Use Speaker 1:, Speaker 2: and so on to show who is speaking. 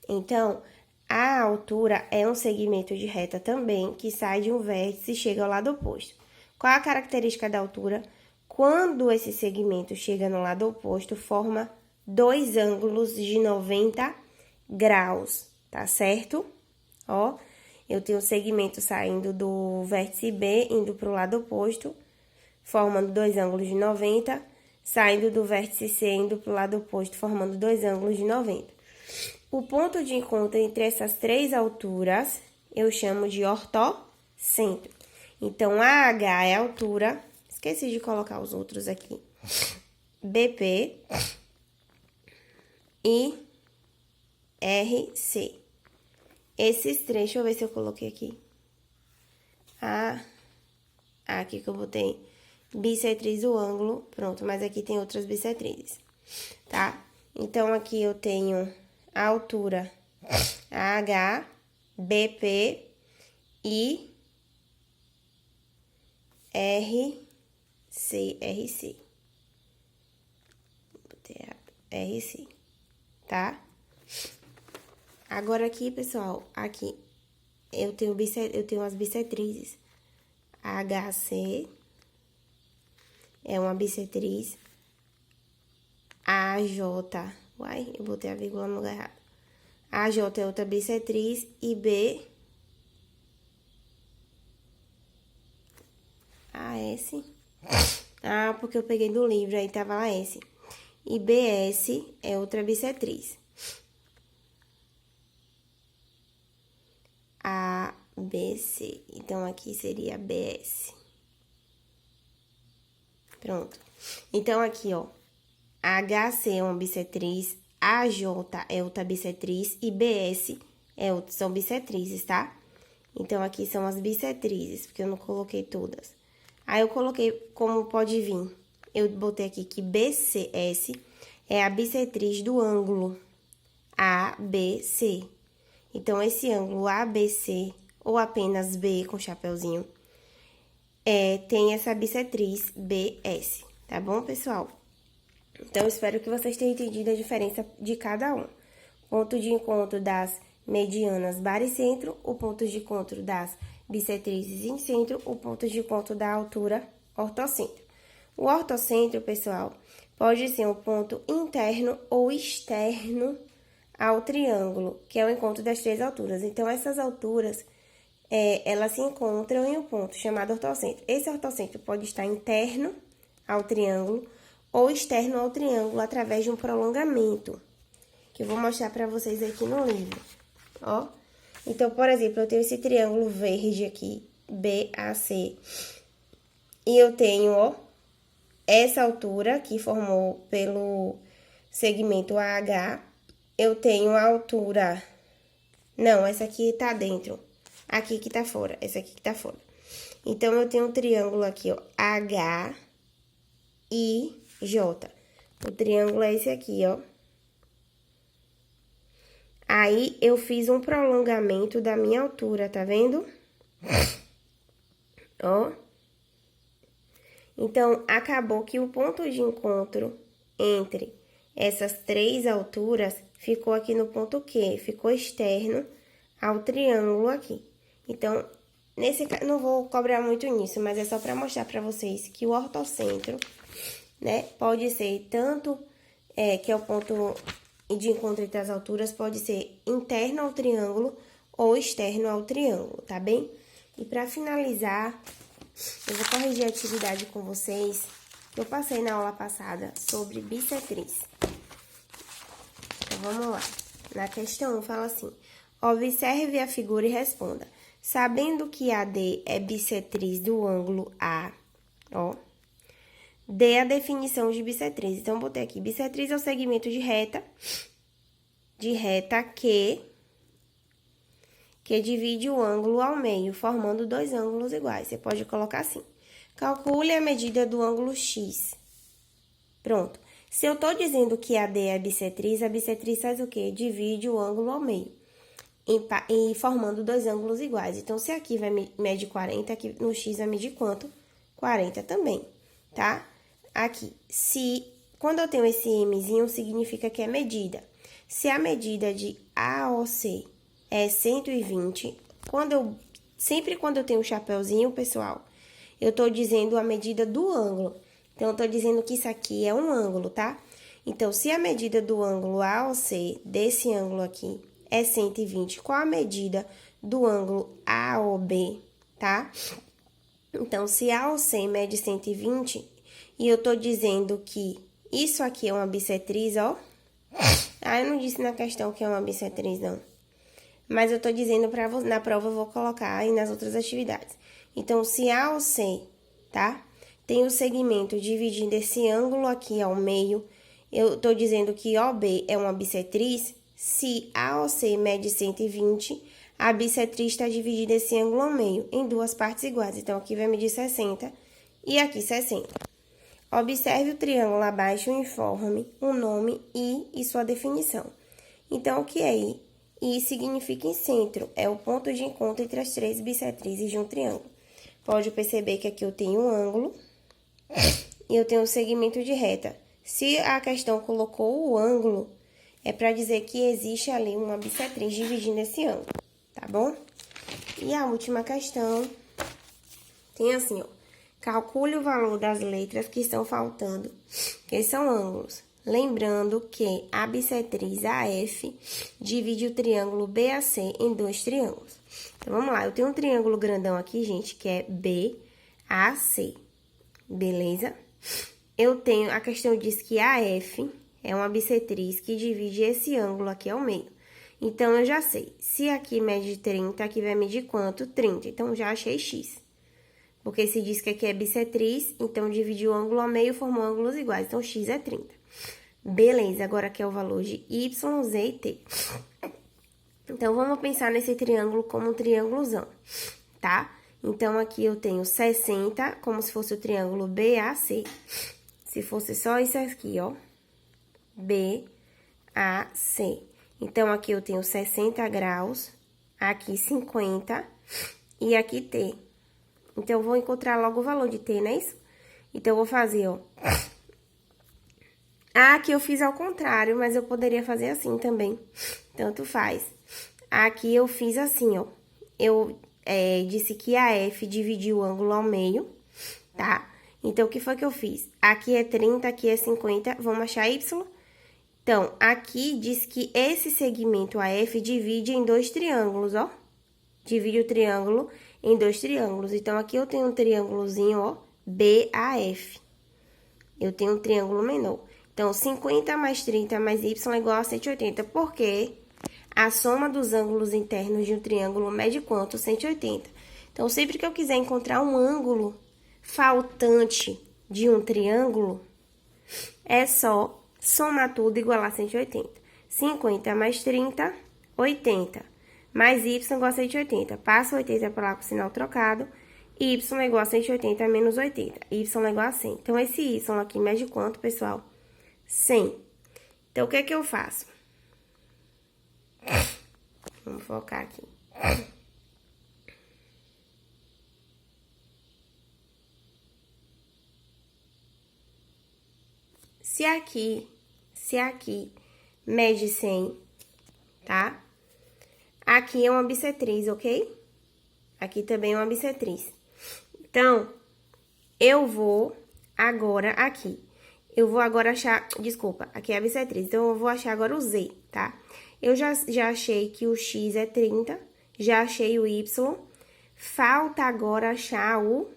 Speaker 1: Então, a altura é um segmento de reta também, que sai de um vértice e chega ao lado oposto. Qual a característica da altura? Quando esse segmento chega no lado oposto, forma dois ângulos de 90 graus, tá certo? Ó, eu tenho o segmento saindo do vértice B, indo para o lado oposto, formando dois ângulos de 90, saindo do vértice C, indo para o lado oposto, formando dois ângulos de 90. O ponto de encontro entre essas três alturas, eu chamo de ortocentro. Então, AH é a altura, esqueci de colocar os outros aqui, BP e RC. Esses três, deixa eu ver se eu coloquei aqui. Aqui que eu botei bissetriz do ângulo, pronto, mas aqui tem outras bissetrizes, tá? Então, aqui eu tenho a altura AH, BP e RC. Botei RC, tá? Agora aqui, pessoal, aqui eu tenho as bissetrizes. A HC é uma bissetriz. A AJ, uai, eu botei a vírgula no lugar errado. A AJ é outra bissetriz e B AS. Porque eu peguei do livro, aí tava lá S. E BS é outra bissetriz. ABC. Então, aqui seria BS. Pronto. Então, aqui, ó. HC é uma bissetriz, AJ é outra bissetriz e BS são bissetrizes, tá? Então, aqui são as bissetrizes, porque eu não coloquei todas. Aí, eu coloquei como pode vir. Eu botei aqui que BCS é a bissetriz do ângulo ABC. Então, esse ângulo ABC, ou apenas B com chapeuzinho, tem essa bissetriz BS, tá bom, pessoal? Então, espero que vocês tenham entendido a diferença de cada um. Ponto de encontro das medianas baricentro, o ponto de encontro das bissetrizes em centro, o ponto de encontro da altura ortocentro. O ortocentro, pessoal, pode ser um ponto interno ou externo ao triângulo, que é o encontro das três alturas. Então, essas alturas, elas se encontram em um ponto chamado ortocentro. Esse ortocentro pode estar interno ao triângulo ou externo ao triângulo através de um prolongamento, que eu vou mostrar para vocês aqui no livro, ó. Então, por exemplo, eu tenho esse triângulo verde aqui, BAC, e eu tenho, ó, essa altura que formou pelo segmento AH, eu tenho a altura... Não, essa aqui tá dentro, aqui que tá fora, essa aqui que tá fora. Então, eu tenho um triângulo aqui, ó, H, I, J. O triângulo é esse aqui, ó. Aí, eu fiz um prolongamento da minha altura, tá vendo? Ó. Então, acabou que o ponto de encontro entre essas três alturas ficou aqui no ponto Q, ficou externo ao triângulo aqui. Então, nesse caso, não vou cobrar muito nisso, mas é só para mostrar para vocês que o ortocentro, né, pode ser tanto, que é o ponto de encontro entre as alturas, pode ser interno ao triângulo ou externo ao triângulo, tá bem? E para finalizar, eu vou corrigir a atividade com vocês que eu passei na aula passada sobre bissetriz. Então, vamos lá. Na questão 1, fala assim: observe a figura e responda. Sabendo que AD é bissetriz do ângulo A, ó, dê a definição de bissetriz. Então, botei aqui, bissetriz é o segmento de reta que divide o ângulo ao meio, formando dois ângulos iguais. Você pode colocar assim: calcule a medida do ângulo X. Pronto. Se eu tô dizendo que AD é bissetriz, a bissetriz faz o quê? Divide o ângulo ao meio, e formando dois ângulos iguais. Então, se aqui vai medir 40, aqui no X vai medir quanto? 40 também, tá? Aqui, quando eu tenho esse Mzinho, significa que é medida. Se a medida de AOC é 120. Sempre quando eu tenho um chapéuzinho, pessoal, eu tô dizendo a medida do ângulo. Então, eu tô dizendo que isso aqui é um ângulo, tá? Então, se a medida do ângulo AOC, desse ângulo aqui, é 120, qual a medida do ângulo AOB, tá? Então, se AOC mede 120, e eu tô dizendo que isso aqui é uma bissetriz, ó. Ah, eu não disse na questão que é uma bissetriz, não. Mas eu tô dizendo na prova eu vou colocar aí nas outras atividades. Então, se AOC, tá? Tem o segmento dividindo esse ângulo aqui ao meio, eu tô dizendo que OB é uma bissetriz. Se AOC mede 120, a bissetriz está dividida esse ângulo ao meio, em duas partes iguais. Então, aqui vai medir 60 e aqui 60. Observe o triângulo abaixo e informe o nome I e sua definição. Então, o que é I? I significa em centro, é o ponto de encontro entre as três bissetrizes de um triângulo. Pode perceber que aqui eu tenho um ângulo e eu tenho um segmento de reta. Se a questão colocou o ângulo, é para dizer que existe ali uma bissetriz dividindo esse ângulo, tá bom? E a última questão tem assim, ó. Calcule o valor das letras que estão faltando, que são ângulos. Lembrando que a bissetriz AF divide o triângulo BAC em dois triângulos. Então, vamos lá. Eu tenho um triângulo grandão aqui, gente, que é BAC. Beleza? Eu tenho, a questão diz que AF é uma bissetriz que divide esse ângulo aqui ao meio. Então, eu já sei. Se aqui mede 30, aqui vai medir quanto? 30. Então, já achei X. Porque se diz que aqui é bissetriz, então dividir o ângulo ao meio formou ângulos iguais. Então, X é 30. Beleza, agora aqui é o valor de Y, Z e T. Então, vamos pensar nesse triângulo como um triângulozão, tá? Então, aqui eu tenho 60, como se fosse o triângulo BAC. Se fosse só isso aqui, ó. BAC. Então, aqui eu tenho 60 graus, aqui 50 e aqui T. Então, eu vou encontrar logo o valor de T, não é isso? Então, eu vou fazer, ó. Aqui eu fiz ao contrário, mas eu poderia fazer assim também. Tanto faz. Aqui eu fiz assim, ó. Eu disse que a F dividiu o ângulo ao meio, tá? Então, o que foi que eu fiz? Aqui é 30, aqui é 50, vamos achar Y? Então, aqui diz que esse segmento AF divide em dois triângulos, ó. Divide o triângulo em dois triângulos. Então, aqui eu tenho um triângulozinho, ó, BAF. Eu tenho um triângulo menor. Então, 50 mais 30 mais Y é igual a 180. Porque a soma dos ângulos internos de um triângulo mede quanto? 180. Então, sempre que eu quiser encontrar um ângulo faltante de um triângulo, é só somar tudo igual a 180. 50 mais 30, 80. Mais Y igual a 180. Passa 80 para lá com o sinal trocado. Y é igual a 180 menos 80. Y é igual a 100. Então, esse Y aqui mede quanto, pessoal? 100. Então, o que é que eu faço? Vamos focar aqui. Se aqui mede 100, tá? Aqui é uma bissetriz, ok? Aqui também é uma bissetriz. Então, eu vou agora aqui. Eu vou agora achar... Desculpa, aqui é a bissetriz. Então, eu vou achar agora o Z, tá? Eu já achei que o X é 30. Já achei o Y. Falta agora achar o